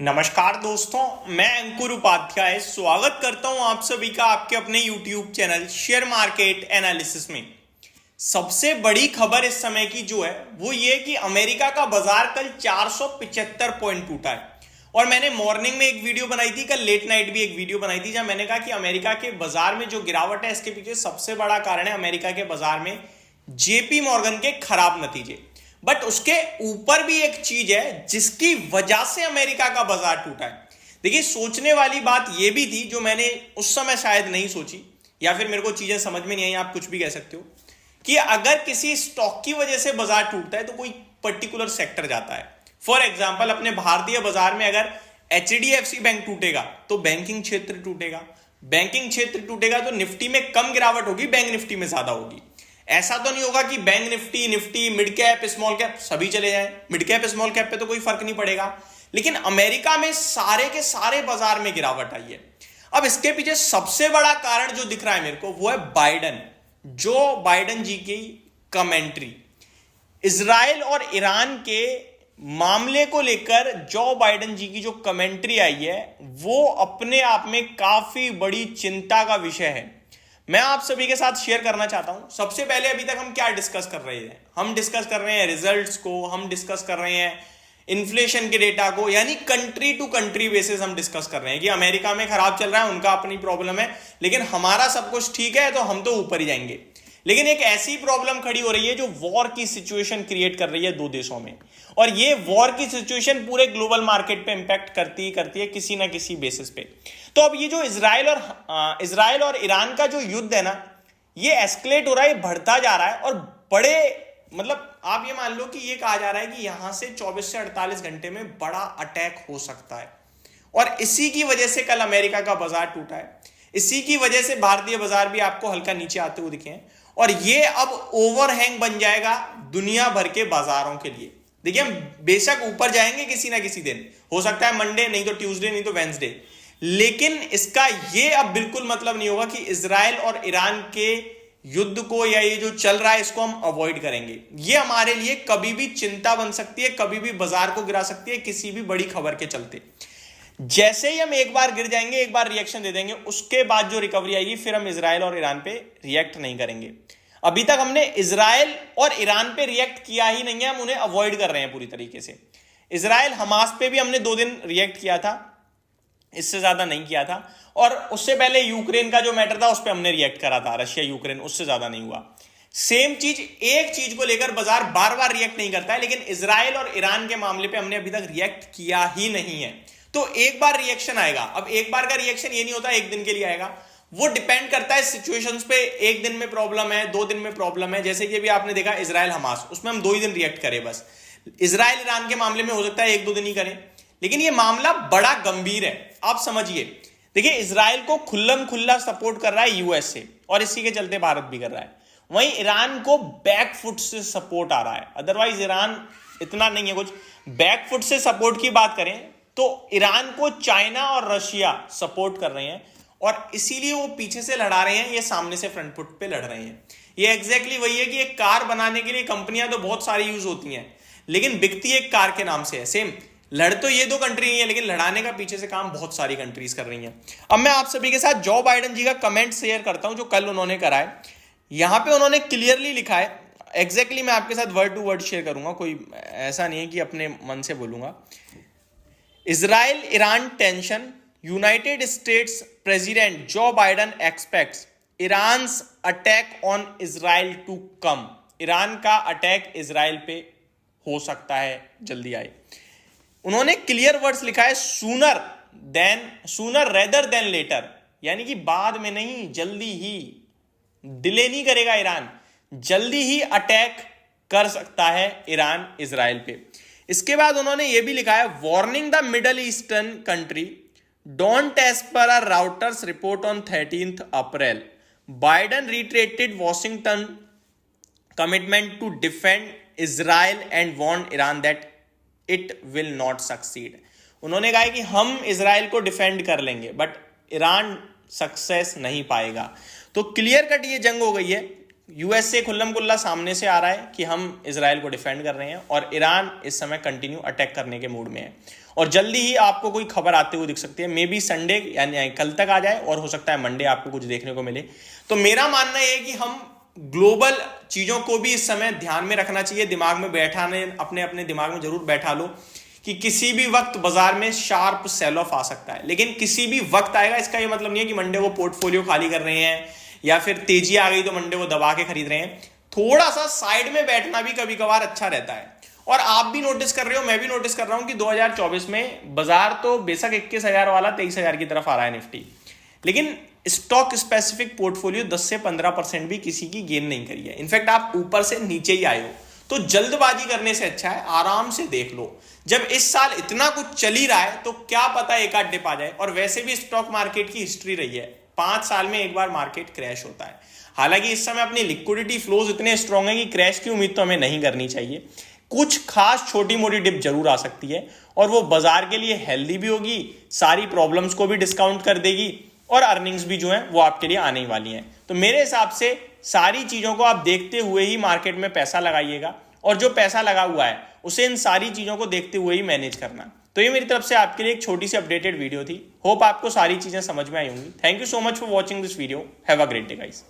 नमस्कार दोस्तों, मैं अंकुर उपाध्याय स्वागत करता हूं आप सभी का आपके अपने YouTube channel share market analysis में। सबसे बड़ी खबर इस समय की जो है वो ये कि अमेरिका का बाजार कल 475 पॉइंट टूटा है। और मैंने मॉर्निंग में एक वीडियो बनाई थी, कल लेट नाइट भी एक वीडियो बनाई थी, जहां मैंने कहा कि अमेरिका के बाजार में जो गिरावट है इसके पीछे सबसे बड़ा कारण है अमेरिका के बाजार में जेपी मॉर्गन के खराब नतीजे। बट उसके ऊपर भी एक चीज है जिसकी वजह से अमेरिका का बाजार टूटा है। देखिए, सोचने वाली बात यह भी थी जो मैंने उस समय शायद नहीं सोची, या फिर मेरे को चीजें समझ में नहीं आई, आप कुछ भी कह सकते हो, कि अगर किसी स्टॉक की वजह से बाजार टूटता है तो कोई पर्टिकुलर सेक्टर जाता है। फॉर एग्जाम्पल, अपने भारतीय बाजार में अगर एचडीएफसी बैंक टूटेगा तो बैंकिंग क्षेत्र टूटेगा, बैंकिंग क्षेत्र टूटेगा तो निफ्टी में कम गिरावट होगी, बैंक निफ्टी में ज्यादा होगी। ऐसा तो नहीं होगा कि bank Nifty mid cap small cap सभी चले जाएं। मिड कैप स्मॉल कैप पे तो कोई फर्क नहीं पड़ेगा, लेकिन अमेरिका में सारे के सारे बाजार में गिरावट आई है। अब इसके पीछे सबसे बड़ा कारण जो दिख रहा है मेरे को वो है जो बाइडन जी की कमेंट्री। इजराइल और ईरान के मामले को लेकर जो बाइडन जी की जो कमेंट्री आई है वो अपने आप में काफी बड़ी चिंता का विषय है। मैं आप सभी के साथ शेयर करना चाहता हूं। सबसे पहले अभी तक हम क्या डिस्कस कर रहे हैं? हम डिस्कस कर रहे हैं रिजल्ट्स को, हम डिस्कस कर रहे हैं इन्फ्लेशन के डेटा को, यानी कंट्री टू कंट्री बेसिस हम डिस्कस कर रहे हैं कि अमेरिका में खराब चल रहा है, उनका अपनी प्रॉब्लम है, लेकिन हमारा सब कुछ ठीक है तो हम तो ऊपर ही जाएंगे। लेकिन एक ऐसी प्रॉब्लम खड़ी हो रही है जो वॉर की सिचुएशन क्रिएट कर रही है दो देशों में, और ये वॉर की सिचुएशन पूरे ग्लोबल मार्केट पे इंपैक्ट करती है किसी ना किसी बेसिस पे। तो अब ये जो इजराइल और ईरान का जो युद्ध है ना, ये एस्केलेट हो रहा है, बढ़ता जा रहा है, और बड़े मतलब आप ये मान लो कि ये कहा जा रहा है कि यहां से 24 से 48 घंटे में बड़ा अटैक हो सकता है। और इसी की वजह से कल अमेरिका का बाजार टूटा है, इसी की वजह से भारतीय बाजार भी आपको हल्का नीचे आते हुए दिखे हैं, और ये अब ओवरहैंग बन जाएगा दुनिया भर के बाजारों के लिए। देखिए, हम बेशक ऊपर जाएंगे किसी ना किसी दिन, हो सकता है मंडे, नहीं तो ट्यूसडे, नहीं तो वेंसडे, लेकिन इसका ये अब बिल्कुल मतलब नहीं होगा कि इजराइल और ईरान के युद्ध को या ये जो चल रहा है इसको हम अवॉइड करेंगे। ये हमारे लिए कभी भी चिंता बन सकती है, कभी भी बाजार को गिरा सकती है किसी भी बड़ी खबर के चलते। जैसे ही हम एक बार गिर जाएंगे, एक बार रिएक्शन दे देंगे, उसके बाद जो रिकवरी आएगी फिर हम इजराइल और ईरान पे रिएक्ट नहीं करेंगे। अभी तक हमने इजराइल और ईरान पे रिएक्ट किया ही नहीं है, हम उन्हें अवॉइड कर रहे हैं पूरी तरीके से। इजराइल हमास पे भी हमने 2 दिन रिएक्ट किया था, इससे ज्यादा नहीं किया था, और उससे पहले यूक्रेन का जो मैटर था उस पर हमने रिएक्ट करा था, रशिया यूक्रेन, उससे ज्यादा नहीं हुआ। सेम चीज, एक चीज को लेकर बाजार बार बार रिएक्ट नहीं करता है, लेकिन इजराइल और ईरान के मामले पे हमने अभी तक रिएक्ट किया ही नहीं है। तो एक बार रिएक्शन आएगा। अब एक बार का रिएक्शन ये नहीं होता एक दिन के लिए आएगा, वो डिपेंड करता है सिचुएशंस पे। एक दिन में प्रॉब्लम है, 2 दिन में प्रॉब्लम है, जैसे कि अभी आपने देखा इजराइल हमास, उसमें हम 2 ही दिन रिएक्ट करें बस। इजराइल ईरान के मामले में हो सकता है 1-2 दिन ही करें, लेकिन ये मामला बड़ा गंभीर है, आप समझिए। देखिए, इजराइल को खुल्लम खुल्ला सपोर्ट कर रहा है यूएसए, और इसी के चलते भारत भी कर रहा है। वहीं ईरान को बैकफुट से सपोर्ट आ रहा है, अदरवाइज ईरान इतना नहीं है कुछ। बैकफुट से सपोर्ट की बात करें तो ईरान को चाइना और रशिया सपोर्ट कर रहे हैं, और इसीलिए वो पीछे से लड़ा रहे हैं, ये सामने से फ्रंट फुट पे लड़ रहे हैं। ये एग्जैक्टली वही है कि एक कार बनाने के लिए कंपनियां तो बहुत सारी यूज होती हैं, लेकिन बिकती एक कार के नाम से है। सेम लड़ तो ये 2 कंट्री ही है, लेकिन लड़ाने का पीछे से काम बहुत सारी कंट्रीज कर रही हैं। अब मैं आप सभी के साथ जो बाइडन जी का कमेंट शेयर करता हूं जो कल उन्होंने करा है। यहां पे उन्होंने क्लियरली लिखा है, एग्जैक्टली मैं आपके साथ वर्ड टू वर्ड शेयर करूंगा, कोई ऐसा नहीं है कि अपने मन से बोलूंगा। Israel Iran tension, United States president Joe Biden expects Iran's attack on Israel to come. Iran का अटैक इजराइल पे हो सकता है, जल्दी आए। उन्होंने क्लियर वर्ड्स लिखा है, सूनर रेदर देन लेटर, यानी कि बाद में नहीं, जल्दी ही, डिले नहीं करेगा ईरान, जल्दी ही अटैक कर सकता है ईरान इजराइल पे। इसके बाद उन्होंने यह भी लिखा है, warning the middle eastern country don't as per our Reuters report on 13 April Biden reiterated Washington commitment to defend Israel and warn Iran that it will not succeed. उन्होंने कहा है कि हम इजराइल को डिफेंड कर लेंगे, बट ईरान सक्सेस नहीं पाएगा। तो क्लियर कट ये जंग हो गई है, यूएसए खुल्लम खुल्ला सामने से आ रहा है कि हम इजराइल को डिफेंड कर रहे हैं, और ईरान इस समय कंटिन्यू अटैक करने के मूड में है। और जल्दी ही आपको कोई खबर आते हुए दिख सकती है, मे बी संडे यानी कल तक आ जाए और हो सकता है मंडे आपको कुछ देखने को मिले। तो मेरा मानना है कि हम ग्लोबल चीजों को भी इस समय ध्यान में रखना चाहिए, दिमाग में बैठाने, अपने अपने दिमाग में जरूर बैठा लो कि किसी भी वक्त बाजार में शार्प सेल ऑफ आ सकता है, लेकिन किसी भी वक्त आएगा। इसका ये मतलब नहीं है कि मंडे को पोर्टफोलियो खाली कर रहे हैं या फिर तेजी आ गई तो मंडे को दबा के खरीद रहे हैं। थोड़ा सा साइड में बैठना भी कभी कभार अच्छा रहता है। और आप भी नोटिस कर रहे हो, मैं भी नोटिस कर रहा हूं कि 2024 में बाजार तो बेशक 21,000 वाला 23,000 की तरफ आ रहा है निफ्टी, लेकिन स्टॉक स्पेसिफिक पोर्टफोलियो 10 से 15% भी किसी की गेन नहीं करी है। इनफैक्ट आप ऊपर से नीचे ही आए हो। तो जल्दबाजी करने से अच्छा है आराम से देख लो। जब इस साल इतना कुछ चल ही रहा है तो क्या पता एक आध डिप आ जाए। और वैसे भी स्टॉक मार्केट की हिस्ट्री रही है, 5 साल में एक बार मार्केट क्रैश होता है। हालांकि इस समय अपनी लिक्विडिटी फ्लोज इतने स्ट्रांग है कि क्रैश की उम्मीद तो हमें नहीं करनी चाहिए। कुछ खास छोटी मोटी डिप जरूर आ सकती है और वो बाजार के लिए हेल्दी भी होगी, सारी प्रॉब्लम्स को भी डिस्काउंट कर देगी और अर्निंग्स भी जो है वो आपके लिए आने वाली हैं। तो मेरे हिसाब से सारी चीजों को आप देखते हुए ही मार्केट में पैसा लगाइएगा, और जो पैसा लगा हुआ है उसे इन सारी चीजों को देखते हुए ही मैनेज करना। तो ये मेरी तरफ से आपके लिए एक छोटी सी अपडेटेड वीडियो थी। होप आपको सारी चीजें समझ में आई होंगी। Thank you so much for watching this video. Have a great day guys.